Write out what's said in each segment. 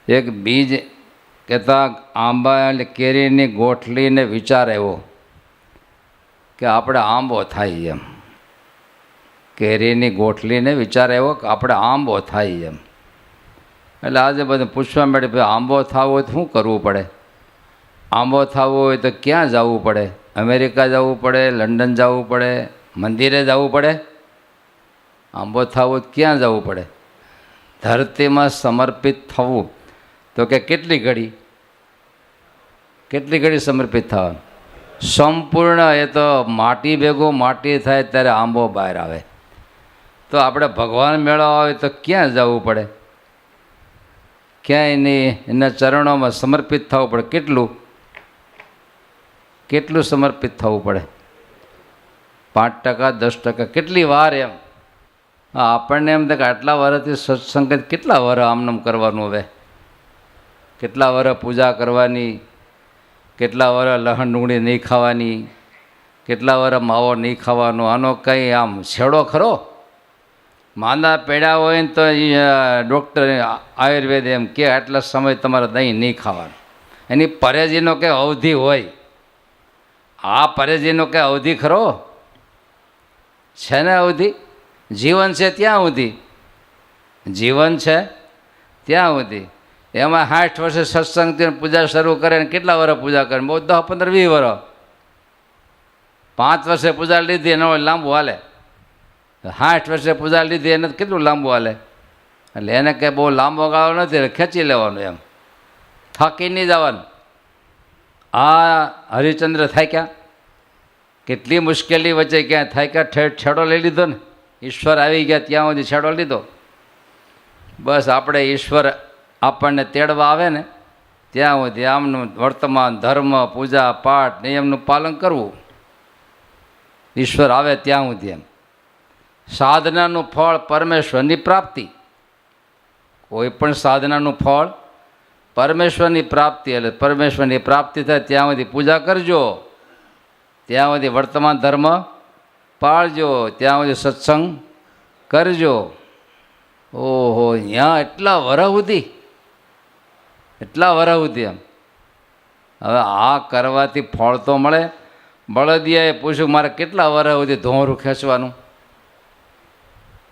એક બીજ કહેતા આંબા એટલે કેરીની ગોઠલીને વિચાર આવ્યો કે આપણે આંબો થાય એમ. કેરીની ગોઠલીને વિચાર આવ્યો કે આપણે આંબો થાય એમ. એટલે આજે બધું પૂછવા માંડે, ભાઈ આંબો થવો હોય તો શું કરવું પડે? આંબો થવો હોય તો ક્યાં જવું પડે? અમેરિકા જવું પડે, લંડન જવું પડે, મંદિરે જવું પડે? આંબો થવો હોય ક્યાં જવું પડે? ધરતીમાં સમર્પિત થવું તો કે કેટલી ઘડી સમર્પિત થવાનું? સંપૂર્ણ. એ તો માટી ભેગું માટી થાય ત્યારે આંબો બહાર આવે. તો આપણે ભગવાન મેળવવા હોય તો ક્યાં જવું પડે? ક્યાંય નહીં, એના ચરણોમાં સમર્પિત થવું પડે. કેટલું સમર્પિત થવું પડે? 5%, 10%, કેટલી વાર એમ? આપણને એમ થાય કે આટલા વર્ષથી સત્સંગ કેટલા વર્ષ આમનામ કરવાનું? હવે કેટલા વર્ષ પૂજા કરવાની, કેટલા વર્ષ લહણ ડુંગળી નહીં ખાવાની, કેટલા વર્ષ માવો નહીં ખાવાનો? આનો કંઈ આમ છેડો ખરો? માંદા પડ્યા હોય ને તો ડૉક્ટર આયુર્વેદ એમ કે આટલા સમય તમારે દહીં નહીં ખાવાનું. એની પરેજીનો કંઈ અવધિ હોય. આ પરેજીનો કંઈ અવધિ ખરો છે ને? અવધિ જીવન છે ત્યાં સુધી, જીવન છે ત્યાં સુધી. એમાં 60 વર્ષે સત્સંગથી પૂજા શરૂ કરે ને કેટલા વર્ષ પૂજા કરે? બહુ 10, 15, 20 વર્ષ. 5 વર્ષે પૂજા લીધી એનો લાંબુ હાલે. 60 વર્ષે પૂજા લીધી એને કેટલું લાંબુ હાલે? એટલે એને કંઈ બહુ લાંબો ગાળો નથી, ખેંચી લેવાનું એમ, થાકી નહીં જવાનું. આ હરિચંદ્ર થાક્યા, કેટલી મુશ્કેલી વચ્ચે ક્યાં થાક્યા, ઠેઠ છેડો લઈ લીધો ને. ઈશ્વર આવી ગયા ત્યાં સુધી છેડો લીધો. બસ આપણે ઈશ્વર આપણને તેડવા આવે ને ત્યાં સુધી આમનું વર્તમાન ધર્મ, પૂજા પાઠ નિયમનું પાલન કરવું. ઈશ્વર આવે ત્યાં સુધી એમ. સાધનાનું ફળ પરમેશ્વરની પ્રાપ્તિ. કોઈ પણ સાધનાનું ફળ પરમેશ્વરની પ્રાપ્તિ. એટલે પરમેશ્વરની પ્રાપ્તિ થાય ત્યાં સુધી પૂજા કરજો, ત્યાં સુધી વર્તમાન ધર્મ પાળજો, ત્યાં સુધી સત્સંગ કરજો. ઓહો, ત્યાં એટલા વરહ સુધી એમ. હવે આ કરવાથી ફળ તો મળે. બળદિયાએ પૂછ્યું મારે કેટલા વરહ સુધી ધોરું ખેંચવાનું?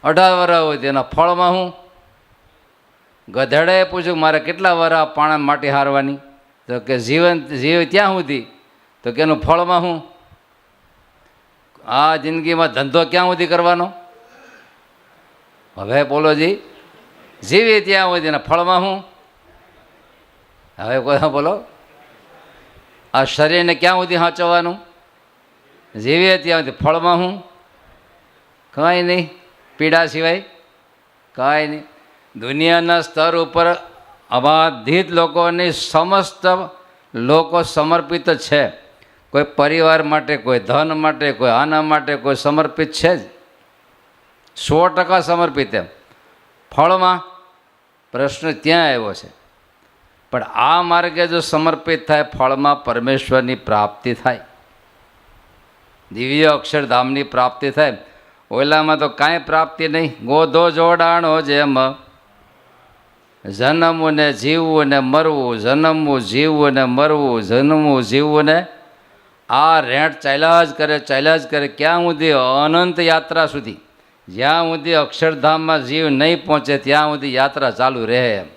18 વરહ સુધી. એના ફળમાં હું? ગધેડાએ પૂછ્યું મારે કેટલા વરહ પાણા માટી હારવાની? તો કે જીવ ત્યાં સુધી. તો કે એનું ફળમાં હું? આ જિંદગીમાં ધંધો ક્યાં સુધી કરવાનો? હવે બોલો જી. જીવીએ ત્યાં સુધી. એના ફળમાં હું? હવે કોઈ બોલો. આ શરીરને ક્યાં સુધી સાચવવાનું? જીવીએ ત્યાં સુધી. ફળમાં હું? કાંઈ નહીં, પીડા સિવાય કાંઈ નહીં. દુનિયાના સ્તર ઉપર અબાધિત લોકોની સમસ્ત લોકો સમર્પિત છે. કોઈ પરિવાર માટે, કોઈ ધન માટે, કોઈ આના માટે, કોઈ સમર્પિત છે જ. 100% સમર્પિત. એમ ફળમાં પ્રશ્ન ત્યાં આવ્યો છે. પણ આ માર્ગે જો સમર્પિત થાય, ફળમાં પરમેશ્વરની પ્રાપ્તિ થાય, દિવ્ય અક્ષરધામની પ્રાપ્તિ થાય. ઓલામાં તો કાંઈ પ્રાપ્તિ નહીં. ગોધો જોડાણો જેમ જન્મવું ને જીવવું ને મરવું, જન્મવું જીવવું ને મરવું, જન્મવું જીવવું ને આ રેન્ટ ચાલ્યા જ કરે. ક્યાં સુધી? અનંત યાત્રા સુધી. જ્યાં સુધી અક્ષરધામમાં જીવ નહીં પહોંચે ત્યાં સુધી યાત્રા ચાલુ રહે એમ.